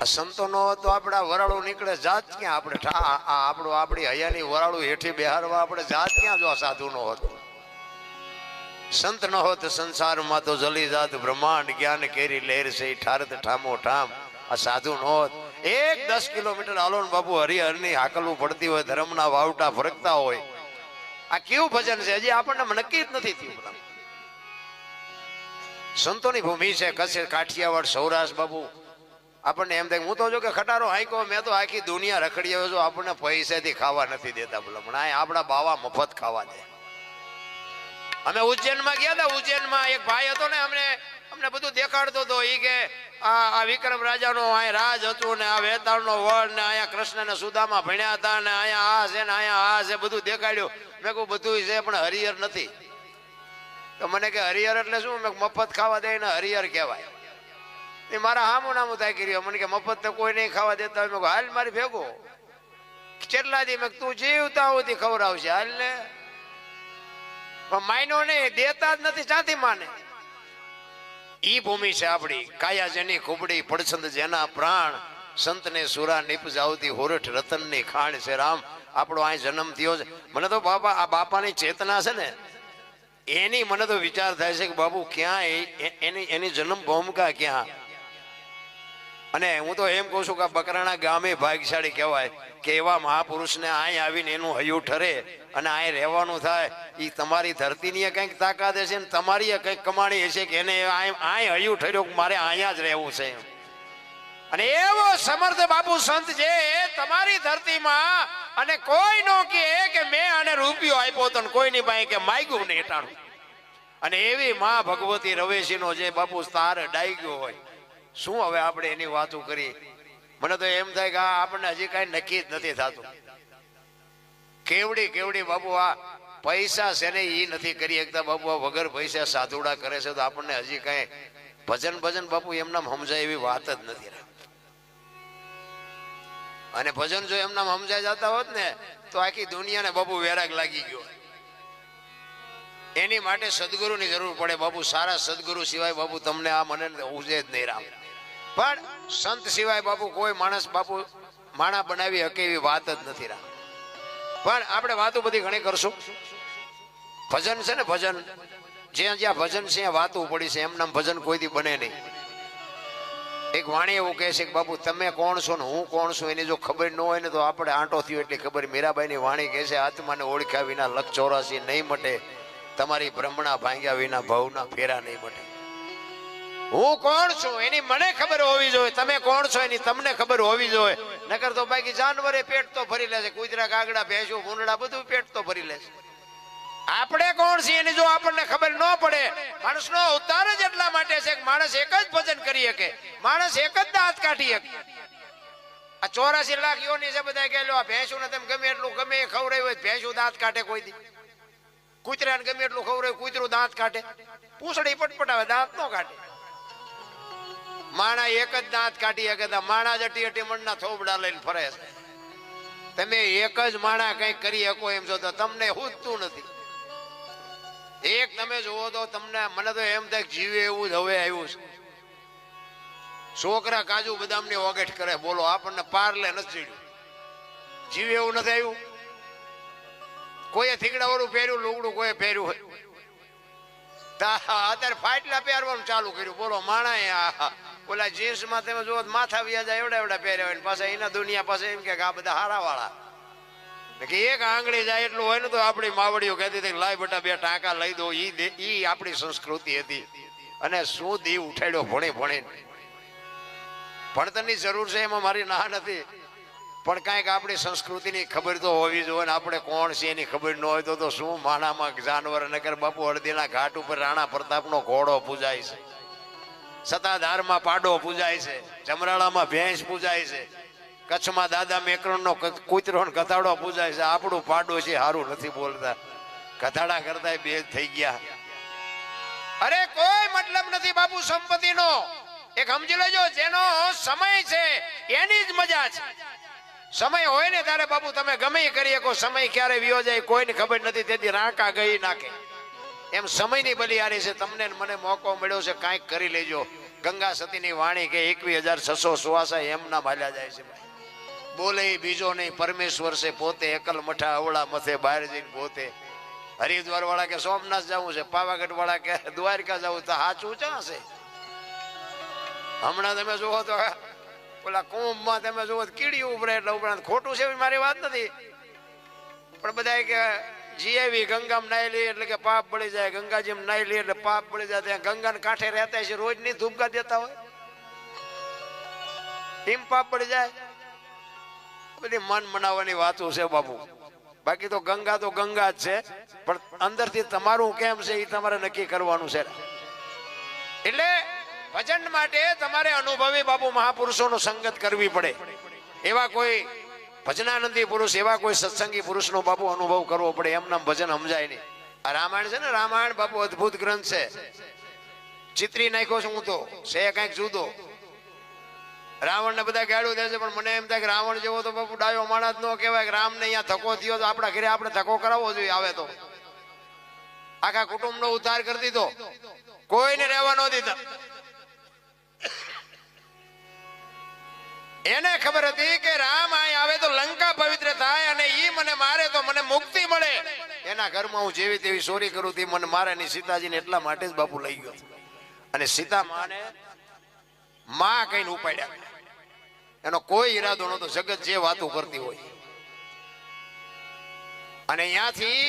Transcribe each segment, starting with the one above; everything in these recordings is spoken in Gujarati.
સંતોનો તો આપણા વરાળું નીકળે જાત ક્યાં આપણે આપણી હૈયાની વરાળું હેઠી બેહારવા આપણે જાત ક્યાં જો સાધુ નો હોત સંત ન હોત સંસારમાં તો જલી જાત બ્રહ્માંડ જ્ઞાન કેરી લહેર છે ઠારત ઠામો ઠામ આ સાધુ નો હોત 10 કિલોમીટર હાલો ને બાપુ હરિહરની હાકલવું પડતી હોય ધર્મના વાવટા ફરકતા હોય આ કેવું ભજન છે હજી આપણને નક્કી જ નથી થયું સંતોની ભૂમિ છે કચ્છ કાઠિયાવાડ સૌરાષ્ટ્ર બાપુ આપણને એમ થાય હું તો જો કે ખટારો હાઈકો મેં તો આખી દુનિયા રખડી આવ્યો છું આપણને પૈસાથી ખાવા નથી દેતા બોલો પણ આ આપણા બાવા મફત ખાવા દે અમે ઉજ્જૈનમાં ગયા હતા ઉજ્જૈનમાં એક ભાઈ હતો ને અમને બધું દેખાડતો હતો એ કે આ વિક્રમ રાજાનો આ રાજ હતું ને આ વેતાળનો વડ ને અહીંયા કૃષ્ણ ને સુદામા ભણ્યા હતા ને અહીંયા આ છે ને અહીંયા આ છે બધું દેખાડ્યું મેં કહું બધું છે પણ હરિહર નથી તો મને કે હરિહર એટલે શું મેં મફત ખાવા દે ને હરિહર કહેવાય એ મારા હામું નામું થાય કર્યું મને કે મફત તો કોઈ નહીં ખાવા દેતા હોય મેં કહું હાલ મારી ભેગો કેટલા દી મેં તું જીવતા હોતી ખવડાવશે હાલ ને પણ માયનો નહીં દેતા જ નથી ચાથી માને ઈ ભૂમિ છે આપણી કાયા જેની ખુબડી પડછંદ જેના પ્રાણ સંતને સુરા નિપજાવતી હોરઠ રતનની ખાણ છે રામ આપણો અહીં જન્મ થયો છે મને તો બાપા આ બાપાની ચેતના છે ને એની મને તો વિચાર થાય છે કે બાપુ ક્યાં એની જન્મ ભૂમિકા ક્યાં અને હું તો એમ કહું છું કે બકરાણા ગામે ભાગ્યશાળી કહેવાય કે એવા મહાપુરુષને અહીં આવીને એનું હૈયું ઠરે અને અહીં રહેવાનું થાય એ તમારી ધરતીની કંઈક તાકાત હશે ને તમારી કંઈક કમાણી હશે કે એને અહીં હૈયું ઠર્યો મારે અહીંયા જ રહેવું છે અને એવો સમર્થ બાપુ સંત જે તમારી ધરતીમાં અને કોઈ નો કે મેં આને રૂપિયો આપ્યો તો કોઈની પાસે કે માગ્યું નહીં ટાણું અને એવી માં ભગવતી રવેશીનો જે બાપુ તાર ડાઈ ગયો હોય શું હવે આપણે એની વાતો કરી મને તો એમ થાય કે આપણને હજી કઈ નક્કી જ નથી થતું કેવડી બાપુ આ પૈસા છે ને એ નથી કરી શકતા બાપુ આ વગર પૈસા સાધુડા કરે છે તો આપણને હજી કઈ ભજન બાપુ એમના સમજાય એવી વાત જ નથી અને ભજન જો એમના સમજાય જતા હોત ને તો આખી દુનિયાને બાપુ વેરાગ લાગી ગયો એની માટે સદગુરુની જરૂર પડે બાપુ સારા સદગુરુ સિવાય બાપુ તમને આ મને ઉજે જ નહીં રામ પણ સંત સિવાય બાપુ કોઈ માણસ બાપુ માણા બનાવી શકે એવી વાત જ નથી રામ પણ આપણે વાતો બધી ઘણી કરશું ભજન છે ને ભજન જ્યાં ભજન છે ત્યાં વાતો પડી છે એમના ભજન કોઈથી બને નહીં એક વાણી એવું કહે છે કે બાપુ તમે કોણ છો ને હું કોણ છું એની જો ખબર ન હોય ને તો આપણે આંટો થયો એટલી ખબર મીરાબાઈની વાણી કહે છે આત્માને ઓળખ્યા વિના લખ 84 નહીં મટે તમારી બ્રહ્મણા ભાંગ્યા વિના ભવના ફેરા નહીં મટે હું કોણ છું એની મને ખબર હોવી જોઈએ તમે કોણ છો એની તમને ખબર હોવી જોઈએ નકર તો બાકી જાનવરે પેટ તો ભરી લેશે કૂતરા કાગડા ભેંસો ભૂંડડા બધું પેટ તો ભરી લેશે આપણે કોણ છીએ એની જો આપણને ખબર ન પડે માણસનો અવતાર જ એટલા માટે છે કે માણસ એક જ ભજન કરી શકે માણસ એક જ દાંત કાઢી શકે આ 84 લાખ યોની છે બધા કે લો આ ભેંસું ને તમે ગમે એટલું ગમે ખવડાવ્યું હોય ભેંસું દાંત કાઢે કોઈ દી કૂતરાને ગમે એટલું ખવડાવ્યું કૂતરું દાંત કાઢે પૂંછડી પટપટાવે દાંત ન કાઢે માણા એક જ દાંત કાઢી શકે માણા જ અટી મણના થોબડા લઈને ફરે છે તમે એક જ માણા કઈ કરી શકો એમ છો તો તમને હુજતું નથી એક તમે જુઓ તો તમને મને તો એમ થાય જીવે એવું જ હવે આવ્યું છે છોકરા કાજુ બદામની ઓગેઠ કરે બોલો આપણને પારલે નથી ચડ્યું જીવે એવું નથી આવ્યું કોઈએ થીગડા વાળું પહેર્યું લુગડું કોઈ પહેર્યું હોય અત્યારે ફાટલા પહેરવાનું ચાલુ કર્યું બોલો માણા ઓલા જીન્સ માં તમે જુઓ માથા વ્યાજા એવડા પહેર્યા હોય પાછા એના દુનિયા પાસે એમ કે આ બધા હારા વાળા કે એક આંગળી જાય એટલું હોય ને તો આપણી માવડીઓ કહેતી હતી લાય બેટા 2 ટાંકા લઈ દો ઈ આપણી સંસ્કૃતિ હતી અને શું દીવ ઉઠાડ્યો ભણી ભણતરની જરૂર છે એમાં મારી ના નથી પણ કાંઈક આપણી સંસ્કૃતિની ખબર તો હોવી જોઈએ ને આપણે કોણ છે એની ખબર ન હોય તો શું માણામાં જાનવર નગર બાપુ હળદીના ઘાટ ઉપર રાણા પ્રતાપનો ઘોડો પૂજાય છે સતાધારમાં પાડો પૂજાય છે જમરાળામાં ભેંસ પૂજાય છે કચ્છમાં દાદા મેકરણનો કૂતરો ને ગધાડો પૂજાય છે આપણું પાડો છે સારું નથી બોલતા ગધાડા કરતા બે થઈ ગયા અરે કોઈ મતલબ નથી બાપુ સંપત્તિનો એક સમજી લેજો જેનો સમય છે એની જ મજા છે સમય હોય ને ત્યારે બાપુ તમે ગમે કરી શકો સમય ક્યારે વિયો જાય કોઈને ખબર નથી તેથી રાંકા ગઈ નાખે એમ સમયની બલિહારી છે તમને મને મોકો મળ્યો છે કાંઈક કરી લેજો ગંગા સતીની વાણી કે 21,600 એમના માલ્યા જાય છે ભાઈ. બોલે બીજો નહીં, પરમેશ્વર છે પોતે, એકલ મઠા અવળા મથે બહાર જઈને પોતે. હરિદ્વાર વાળા કે સોમનાથ જવું છે, પાવાગઢ વાળા કે દ્વારકા જવું, તો સાચું ક્યાં છે? હમણાં તમે જુઓ તો પેલા કુંભમાં તમે જુઓ કીડી ઉભરે એટલે ઉપરાંત ખોટું છે મારી વાત નથી, પણ બધા કે જીએવી ગંગામાં નાઈ લે એટલે કે પાપ બળી જાય, ગંગાજીમાં નાઈ લે એટલે પાપ બળી જાય. ત્યાં ગંગાને કાંઠે રહેતા છે, રોજ ની ધૂપકા દેતા હોય, એમ પાપ બળી જાય? બધી મન મનાવવાની વાતો છે બાપુ. બાકી તો ગંગા જ છે, પણ અંદરથી તમારું કેમ છે એ તમારે નક્કી કરવાનું છે. એટલે ભજન માટે તમારે અનુભવી બાપુ મહાપુરુષોનો સંગત કરવી પડે. એવા કોઈ ભજનાનંદી પુરુષ, એવા કોઈ સત્સંગી પુરુષનો બાપુ અનુભવ કરવો પડે, એમના ભજન સમજાય નહીં. આ રામાયણ છે ને, રામાયણ બાપુ અદભુત ગ્રંથ છે. ચિત્રી નાખ્યો છું હું તો, છે કઈક જુદો. રાવણ ને બધા ગાડું દે છે, પણ મને એમ થાય કે રાવણ જેવો તો બાપુ ડાયો માણસ ન કહેવાય. રામ ને અહીંયા ધક્કો થયો તો આપણા ઘરે આપણે ધક્કો કરાવવો જોઈએ. આવે તો આખા કુટુંબ નો ઉદ્ધાર કરી દીધો, કોઈને રહેવા ન દીધા. એને ખબર હતી કે રામ અહીં આવે તો લંકા પવિત્ર થાય, અને ઈ મને મારે તો મને મુક્તિ મળે. એના ઘરમાં હું જેવી તેવી ચોરી કરું તે મને મારે નહીં. સીતાજીને એટલા માટે જ બાપુ લઈ ગયો, અને સીતા માને માં કઈને ઉપાડ્યા. એનો કોઈ ઈરાદો નતો, જગત જે વાતો કરતી હોય. અને અહીંયાથી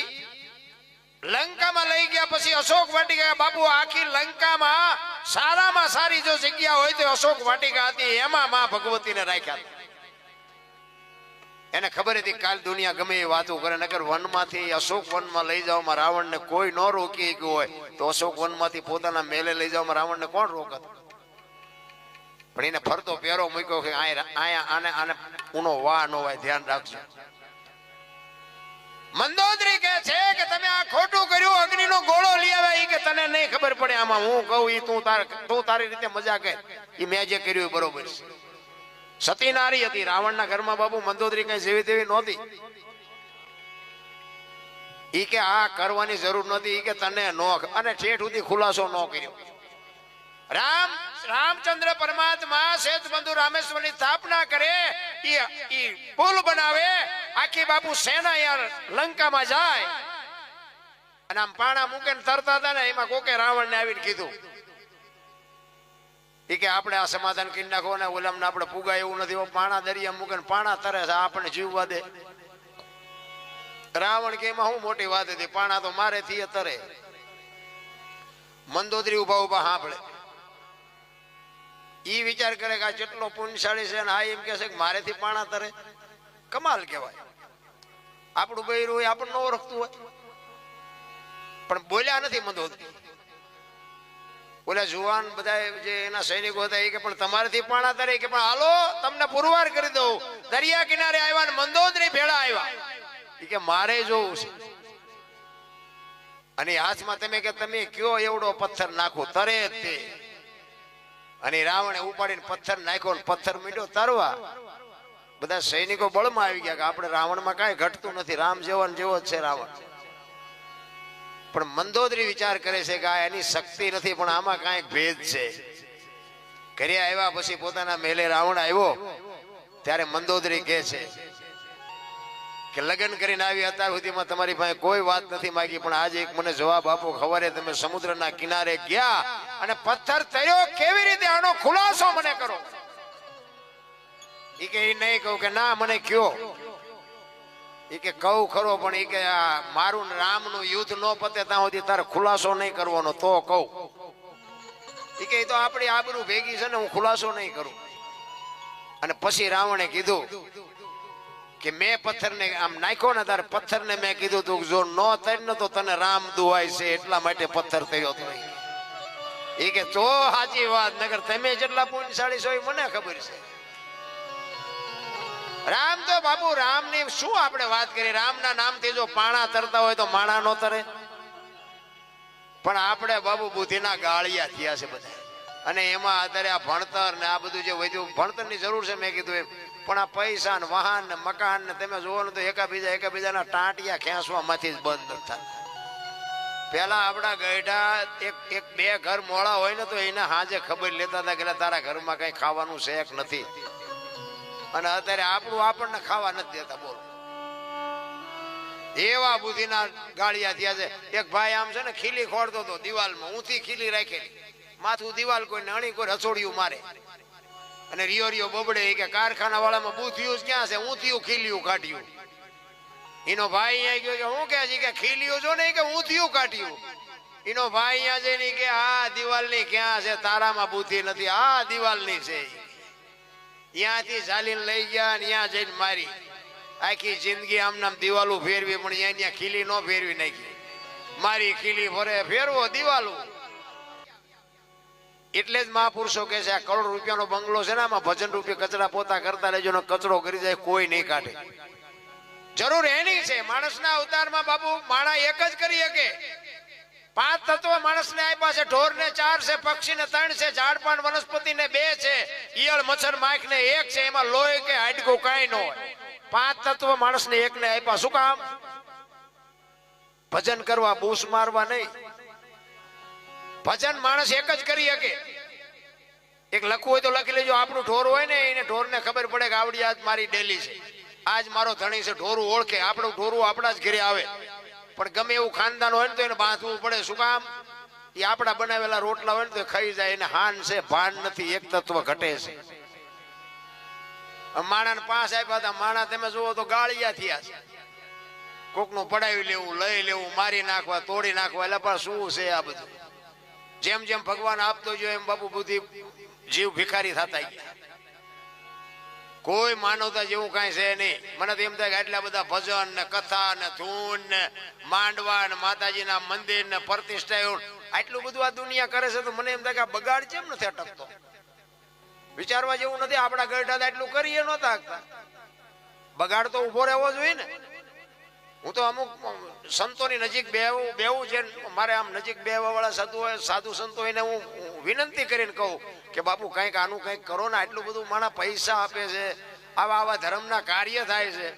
લંકામાં લઈ ગયા. પછી અશોક વાટિકા બાપુ, આખી લંકામાં સારામાં સારી જો જગ્યા હોય તો અશોક વાટિકા હતી, એમાં માં ભગવતીને રાખ્યા. એને ખબર હતી કાલ દુનિયા ગમે એ વાતો કરે, નકર વનમાંથી અશોક વનમાં લઈ જવામાં રાવણને કોઈ ન રોકી ગયું હોય તો અશોક વનમાંથી પોતાના મેલે લઈ જવામાં રાવણને કોણ રોકત? પણ એને ફરતો પહેરો મૂક્યો કે આને ઉનો વા ન હોય, ધ્યાન રાખજો. મંદોદરી કહે છે કે તમે આ ખોટું કર્યું, અગ્નિનો ગોળો લઈ આવે, ઈ કે તને નહીં ખબર પડે આમાં. હું કહું ઈ તું તારી રીતે મજા કર, ઈ મેં જે કર્યું બરોબર છે. સતી નારી હતી રાવણના ઘરમાં બાપુ. મંદોદરી કઈ જેવી તેવી નહોતી. ઈ કે આ કરવાની જરૂર નહોતી, ઈ કે તને નો, અને ઠેઠ સુધી ખુલાસો ન કર્યો. રામચંદ્ર પરમાત્મા શેષબંધુ રામેશ્વરની સ્થાપના કરે, ઈ પુલ બનાવે, આખી બાપુ સેના યાર લંકામાં જાય, અને આમ પાણા મૂકે ને તરતા હતા ને, એમાં કોકે રાવણને આવીને કીધું ઈ કે આપણે આ સમાધાન કરી નાખો ને, ઓલામને આપણે પુગાય એવું નથી. પાણા દરિયા મૂકે ને પાણા તરે છે, આપણે જીવવા દે. રાવણ કે એમાં શું મોટી વાત હતી, પાણા તો મારે થી તરે. મંદોદરી ઉભા ઉભા સાંભળે, ઈ વિચાર કરે કે આ જેટલો પુણ્યશાળી છે ને આ એમ કે છે કે મારેથી પાણા તરે. કમાલ કહેવાય. આપણું બૈરું હોય, આપણને ન ઓળખતું હોય, પણ બોલ્યા નથી મંદોદરી. ઓલા જુવાન બધા જે એના સૈનિકો હતા એ કે પણ તમારેથી પાણા તરે, કે પણ હાલો તમને પુરવાર કરી દઉં. દરિયા કિનારે આવ્યા ને મંદોદરી ભેળા આવ્યા. એ કે મારે જોવું છે, અને હાથમાં તમે કે તમે કયો એવડો પથ્થર નાખો, તરે તે. અને રાવણે ઉપાડીને પથ્થર નાખ્યો, પથ્થર મીંડ્યો તરવા. બધા સૈનિકો બળમાં આવી ગયા કે આપણે રાવણમાં કાંઈ ઘટતું નથી, રામ જેવો જ છે રાવણ. પણ મંદોદરી વિચાર કરે છે કે આ એની શક્તિ નથી, પણ આમાં કાંઈક ભેદ છે. ઘરે આવ્યા પછી પોતાના મેલે રાવણ આવ્યો ત્યારે મંદોદરી કહે છે કે લગ્ન કરીને આવી અત્યાર સુધીમાં તમારી પાસે કોઈ વાત નથી માંગી, પણ આજે એક મને જવાબ આપો. ખવારે તમે સમુદ્રના કિનારે ગયા અને પથ્થર તર્યો, કેવી રીતે આનો ખુલાસો મને કરો. ઈ કે ઈ નહીં કહું, કે ના મને કયો. ઈ કે કહું ખરો, પણ ઈ કે આ મારું રામનું યુદ્ધ ન પતે ત્યાં સુધી તારે ખુલાસો નહીં કરવાનો, તો કહું. ઈ કે તો આપણી આબરૂ ભેગી છે ને, હું ખુલાસો નહીં કરું. અને પછી રાવણે કીધું કે મેં પથ્થરને આમ નાખ્યો ને, તારે પથ્થરને મેં કીધું તું જો ન તર ને તો તને રામ દુહાય છે, એટલા માટે પથ્થર થયો હતો. એ કે તો સાચી વાત, નગર તમે જેટલા પુણ્યશાળી છો એ મને ખબર છે. રામ તો બાપુ, રામની શું આપણે વાત કરીએ. રામના નામથી જો પાણા તરતા હોય તો માણા નો તરે, પણ આપણે બાબુ બુદ્ધિના ગાળિયા થયા છે બધા. અને એમાં અત્યારે આ ભણતર ને આ બધું જે વધ્યું, ભણતરની જરૂર છે મેં કીધું એમ, પણ આ પૈસા ને વાહન ને મકાન ને તમે જોવો ને તો એકાબીજાના ટાંટિયા ખેંચવામાંથી જ બંધ નથી થતા. પેલા આપણા ગઈઢા એક બે ઘર મોડા હોય ને તો એને હાજે ખબર લેતા હતા કે તારા ઘરમાં કઈ ખાવાનું છે કે નથી, અને અત્યારે આપણું આપણને ખાવા નથી દેતા. બોલો, એવા બુદ્ધિના ગાળિયા થયા છે. એક ભાઈ આમ છે ને ખીલી ખોડતો હતો દિવાલમાં, ઊંધી ખીલી રાખેલી, માથું દિવાલ કોઈ અણી કોઈ રસોડિયું મારે અને રિયો બબડે કે કારખાના વાળામાં બુથિયું ક્યાં છે, ઊંધિયું ખીલિયું કાઢ્યું. એનો ભાઈ અહીંયા ગયો કે હું કે ખીલિયું જો ને કે ઊંધિયું કાઢ્યું. એનો ભાઈ અહીંયા જઈને કે આ દિવાલની ક્યાં છે, તારામાં બુદ્ધિ નથી, આ દિવાલની છે. ત્યાંથી ચાલીને લઈ ગયા ને ત્યાં જઈને મારી. આખી જિંદગી આમ નામ દિવાલું ફેરવી પણ અહીંયા ખીલી ન ફેરવી નાખી. મારી ખીલી ફરે ફેરવો દિવાલું. એટલે જ મહાપુરુષો કે છે આ કરોડ રૂપિયાનો બંગલો છે ને આમાં ભજન રૂપે કચરા પોતા કરતા રહેજો ને કચરો કરી જાય કોઈ નહીં કાઢે. જરૂર એની છે. માણસના અવતારમાં બાપુ માણા એક જ કરી શકે. 5 તત્વ માણસને આપ્યા છે. ઢોરને 4 છે, પક્ષીને 3 છે, ઝાડ પાન વનસ્પતિને 2 છે, ઈયળ મચ્છર માખને 1 છે. એમાં લોહી કે હાડકું કાંઈ ન હોય. 5 તત્વ માણસને એકને આપ્યા. શું કામ? ભજન કરવા, બૂસ મારવા નહીં. ભજન માણસ એક જ કરી શકે. એક લખવું હોય તો લખી લેજો. આપણું ઢોર હોય ને એને ઢોરને ખબર પડે કે આવડી આજ મારી ડેલી છે, આજ મારો ધણી છે. ઢોરું ઓળખે. આપણું ઢોરું આપણા જ ઘરે આવે. પણ ગમે એવું ખાનદાન હોય ને તો એને બાંધવું પડે. શું કામ? એ આપણા બનાવેલા રોટલા હોય ને તો ખાઈ જાય. એને હાન છે, ભાન નથી. એક તત્વ ઘટે છે. માણાને 5 આપ્યા હતા. માણા તમે જુઓ તો ગાળિયા થયા છે. કોકનું પડાવી લેવું, લઈ લેવું, મારી નાખવા, તોડી નાખવા. એટલે પણ શું છે આ બધું? જેમ જેમ ભગવાન આપતો જોઈએ એમ બાપુ બુદ્ધિ જીવ ભિખારી થતા ગયા. કોઈ માનવતા જેવું કઈ છે નહીં. મને તો એમ થાય કે આટલા બધા ભજન ને કથા ને ધૂન ને માંડવા ને માતાજીના મંદિર ને પ્રતિષ્ઠા આટલું બધું આ દુનિયા કરે છે તો મને એમ થાય કે આ બગાડ કેમ નથી અટકતો? વિચારવા જેવું નથી. આપણા ગઢડા આટલું કરીએ નહોતા. બગાડ તો ઉભો રહેવો જોઈએ ને. હું તો અમુક સંતોની નજીક બેવું છે. મારે આમ નજીક બેવા વાળા સાધુ સંતો એને હું વિનંતી કરીને કહું કે બાપુ કંઈક આનું કંઈક કરો ને. આટલું બધું માણા પૈસા આપે છે, આવા ધર્મના કાર્ય થાય છે,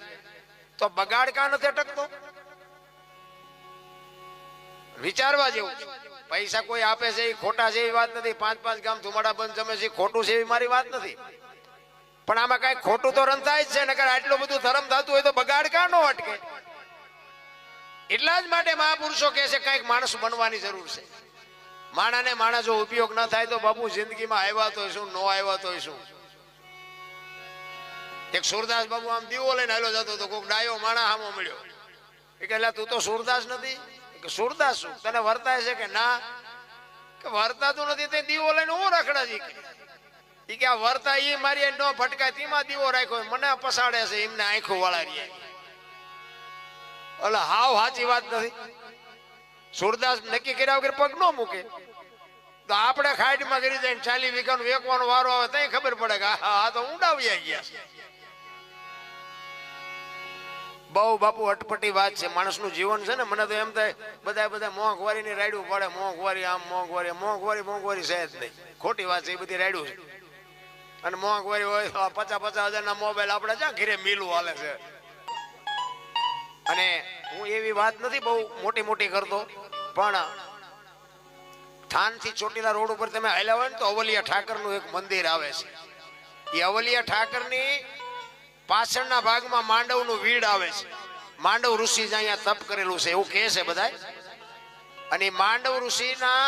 તો બગાડ કાં નથી અટકતો? વિચારવા જેવું. પૈસા કોઈ આપે છે એ ખોટા છે એવી વાત નથી. 5 ગામ ધુમાડા બંધ જમે છે ખોટું છે એવી મારી વાત નથી. પણ આમાં કઈ ખોટું તો રંધાય જ છે ને. આટલું બધું ધર્મ થતું હોય તો બગાડ કાં ન અટકે? એટલા જ માટે મહાપુરુષો કહે છે કઈક માણસ બનવાની જરૂર છે. માણાને માણા જો ઉપયોગ ન થાય તો બાપુ જિંદગીમાં આવ્યા તો શું, ન આવ્યા તો શું. એક સુરદાસ બાબુ આમ દીવો લઈને હાલો જતો તો કોઈક ડાયો માણા હામો મળ્યો. એ કે તું તો સુરદાસ નથી? કે સુરદાસ શું તને વર્તાય છે? કે ના. કે વર્તાતું નથી તે દીવો લઈને હું રખડા જી કે આ વર્તા એ મારી ન ફટકાય તેમાં દીવો રાખ્યો. મને પસાડે છે એમને આંખો વાળા રહ્યા. એટલે હાવ સાચી વાત નથી. સુરદાસ નક્કી કર્યા વગર પગ ન મૂકે. તો આપણે ખાઈટમાં કરી જાય 40 વીઘાનું વેકવાનો વારો આવે ત્યાં ખબર પડે કે આ તો ઊંડાવ્યા ગયા છે. બહુ બાપુ અટપટી વાત છે. માણસનું જીવન છે ને મને તો એમ થાય બધા મોંઘવારી ની રાડ્યું પડે. મોંઘવારી આમ મોંઘવારી છે જ નહીં. ખોટી વાત છે. એ બધી રાડ્યું છે. અને મોંઘવારી હોય 50 હજારના મોબાઈલ આપણે ક્યાં ઘરે મિલું હાલે છે. અને હું એવી વાત નથી બહુ મોટી કરતો, પણ થાનથી ચોટીલા રોડ ઉપર તમે હાલ્યા હોય ને તો અવલિયા ઠાકરનું એક મંદિર આવે છે. એ અવલિયા ઠાકરની પાછળના ભાગમાં માંડવનું વીડ આવે છે. માંડવ ઋષિ અહીંયા તપ કરેલું છે એવું કહે છે બધા. અને માંડવ ઋષિના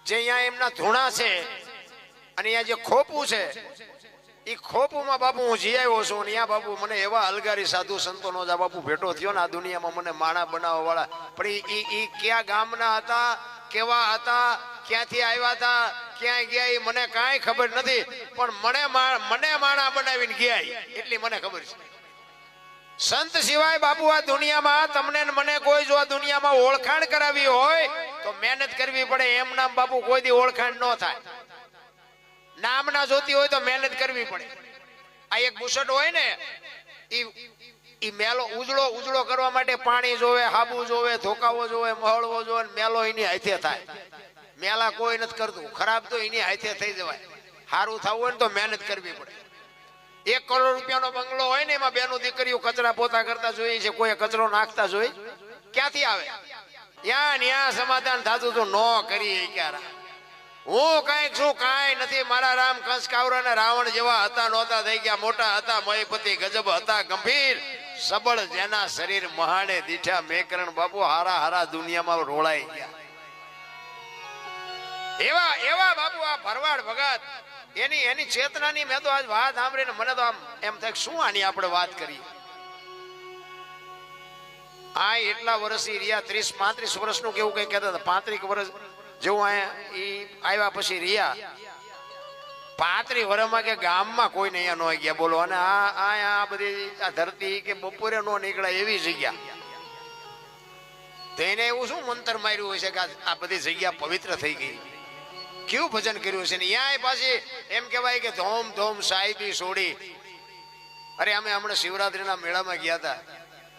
જે અહીંયા એમના ધૂણા છે અને અહીંયા જે ખોપું છે એ ખોપુમાં બાપુ હું જી આવ્યો છું. અને ત્યાં બાપુ મને એવા અલગારી સાધુ સંતોનો જ આ બાપુ ભેટો થયો ને આ દુનિયામાં મને માણા બનાવવા વાળા. પણ એ કયા ગામના હતા, કેવા હતા, ક્યાંથી આવ્યા હતા, ક્યાં ગયા એ મને કાંઈ ખબર નથી. પણ મને માણા બનાવીને ગયા એટલી મને ખબર છે. સંત સિવાય બાપુ આ દુનિયામાં તમને મને કોઈ જો આ દુનિયામાં ઓળખાણ કરાવી હોય તો મહેનત કરવી પડે. એમ નામ બાપુ કોઈ દી ઓળખાણ ન થાય. નામના જોતી હોય તો મહેનત કરવી પડે. આ એક બુસટ હોય ને ઈ મેલો ઉજળો કરવા માટે પાણી જોવે, હાબુ જોવે, ધોકાવો જોવે, મહળવો જોવે. મેલો એની હાથે થાય. મેલા કોઈ નથી કરતું. ખરાબ તો એની હાથે થઈ જવાય. સારું થવું હોય ને તો મહેનત કરવી પડે. 1 કરોડ રૂપિયાનો બંગલો હોય ને એમાં બેનો દીકરીઓ કચરા પોતા કરતા જોઈએ છે. કોઈ કચરો નાખતા જોઈ ક્યાંથી આવે? ન્યા સમાધાન થતું તું નો કરી ક્યારે હું કઈક શું કાંઈ નથી મારા રામ કંસ કાવરા ને રાવણ જેવા હતા નહોતા થઈ ગયા મોટા હતા મહીપતિ ગજબ હતા ગંભીર સબળ જેના શરીર મહાણે દીઠા મેકરણ બાપુ હારા હારા દુનિયામાં રોળાઈ ગયા એવા એવા બાપુ આ ભરવાડ ભગત એની ચેતનાની મેં તો આજ વાત સાંભળીને મને તો આમ એમ થાય શું આની આપણે વાત કરી આ એટલા વર્ષથી રહ્યા 30-35 વર્ષનું કેવું કઈ કહેતા હતા 35 વર્ષ જેવું અહીંયા આવ્યા પછી રહ્યા 35 વર્ષમાં કે ગામમાં કોઈ ને અહીંયા ન ગયા બોલો અને આ બધી આ ધરતી કે બપોરે નો નીકળે એવી જગ્યા તેને એવું શું મંતર માર્યું હોય છે કે આ બધી જગ્યા પવિત્ર થઈ ગઈ કેવું ભજન કર્યું છે ને અહીંયા પાછી એમ કહેવાય કે ધોમ ધોમ સાહેબી છોડી અરે અમે હમણાં શિવરાત્રીના મેળામાં ગયા હતા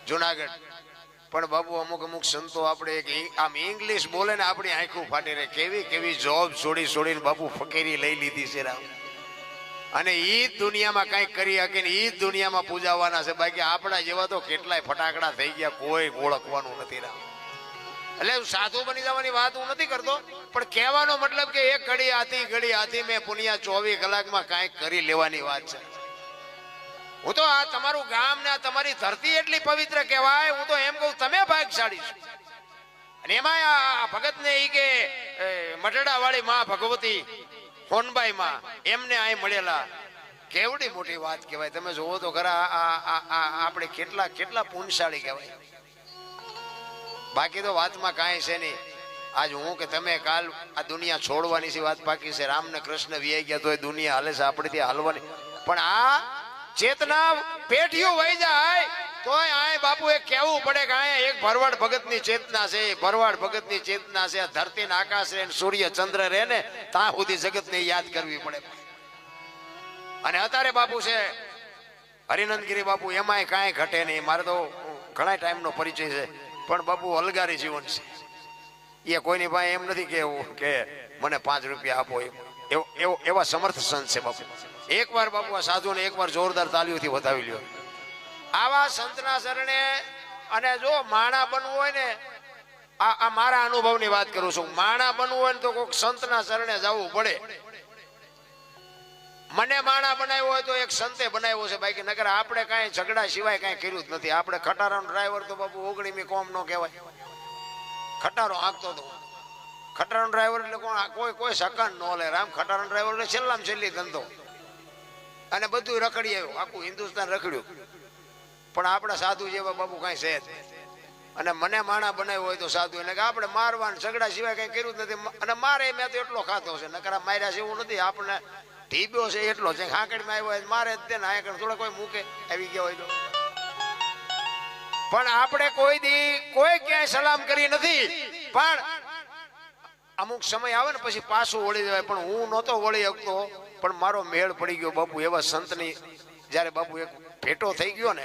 જુનાગઢ પણ બાબુ અમુક અમુક સંતો આપણે આમ ઇંગ્લિશ બોલે ને આપણી આંખો ફાટી રહે કેવી કેવી જોબ છોડીને બાબુ ફકીરી લઈ લીધી છે રામ અને ઈ દુનિયામાં કઈક કરી શકે ને ઈ દુનિયામાં પૂજાવાના છે બાકી આપણા જેવા તો કેટલાય ફટાકડા થઈ ગયા કોઈ ઓળખવાનું નથી રામ એટલે સાધુ બની જવાની વાત હું નથી કરતો પણ કહેવાનો મતલબ કે એક ઘડી આથી મેં પુનિયા 24 કલાકમાં કાંઈક કરી લેવાની વાત છે હું તો આ તમારું ગામ ને તમારી ધરતી એટલી પવિત્ર કહેવાય હું તો એમ કહું તમે ભાગશાળી છો અને એમાં આ ભગત ને ઈ કે મટડા વાળી માં ભગવતી હોનબાઈ માં એમને આ મળેલા કેવડી મોટી વાત કહેવાય તમે જોવો તો ખરા આપણે કેટલા પુણ્યશાળી કહેવાય બાકી તો વાતમાં કાંઈ છે નહીં આજ હું કે તમે કાલ આ દુનિયા છોડવાની છે વાત બાકી છે રામ ને કૃષ્ણ વિયાઈ ગયા તો એ દુનિયા હાલે છે આપણેથી હાલવાની પણ આ ચેતના પેઢીઓ વહી જાય તોય આય બાપુ એક કહેવું પડે કે આય એક ભરવાડ ભગતની ચેતના છે ભરવાડ ભગતની ચેતના છે ધરતી ને આકાશ રે સૂર્ય ચંદ્ર રે ને ત્યાં સુધી જગતને યાદ કરવી પડે અને અત્યારે બાપુ છે હરિનંદગીરી બાપુ એમાંય કાંઈ ઘટે નહીં મારે તો ઘણા ટાઈમનો પરિચય છે પણ બાપુ અલગારી જીવન છે એ કોઈની પાસે એમ નથી કેવું કે મને 5 રૂપિયા આપો એવા સમર્થ સંત છે બાપુ એકવાર બાપુ આ સાધુને એકવાર જોરદાર તાલીઓથી વધાવી લ્યો આવા સંતના શરણે અને જો માણા બનવું હોય ને આ મારા અનુભવની વાત કરું છું માણા બનવું હોય ને તો કોઈક સંતના શરણે જવું પડે મને માણા બનાવ્યો હોય તો એક સંતે બનાવ્યો છે બાકી નકર આપણે કાંઈ ઝઘડા સિવાય કાંઈ કર્યું જ નથી આપણે ખટારાનો ડ્રાઈવર તો બાપુ 19મી કોમ નો કહેવાય ખટારો હાંકતો હતો ખટારાનો ડ્રાઈવર એટલે કોઈ સકાન ન લે રામ ખટારાનો ડ્રાઈવર એટલે છેલ્લામાં છેલ્લી ધંધો અને બધું રખડી આવ્યું આખું હિન્દુસ્તાન રખડ્યું પણ આપણા સાધુ જેવા બાપુ કાંઈ છે અને મને માણા બનાવ્યો હોય તો સાધુ એટલે કે આપણે મારવાનું ઝઘડા સિવાય કંઈ કર્યું જ નથી અને મારે મેં તો એટલો ખાતો છે નકરા માર્યા છે એવું નથી આપણે ઢીબ્યો છે એટલો છે હાંકડીમાં આવ્યો હોય મારે જ તેને હાંકડ થોડા કોઈ મૂકે આવી ગયા હોય તો પણ આપણે કોઈ ક્યાંય સલામ કરી નથી પણ અમુક સમય આવે ને પછી પાછું વળી જવાય પણ હું નહોતો વળી શકતો પણ મારો મેળ પડી ગયો બાપુ એવા સંતની જ્યારે બાપુ એક ભેટો થઈ ગયો ને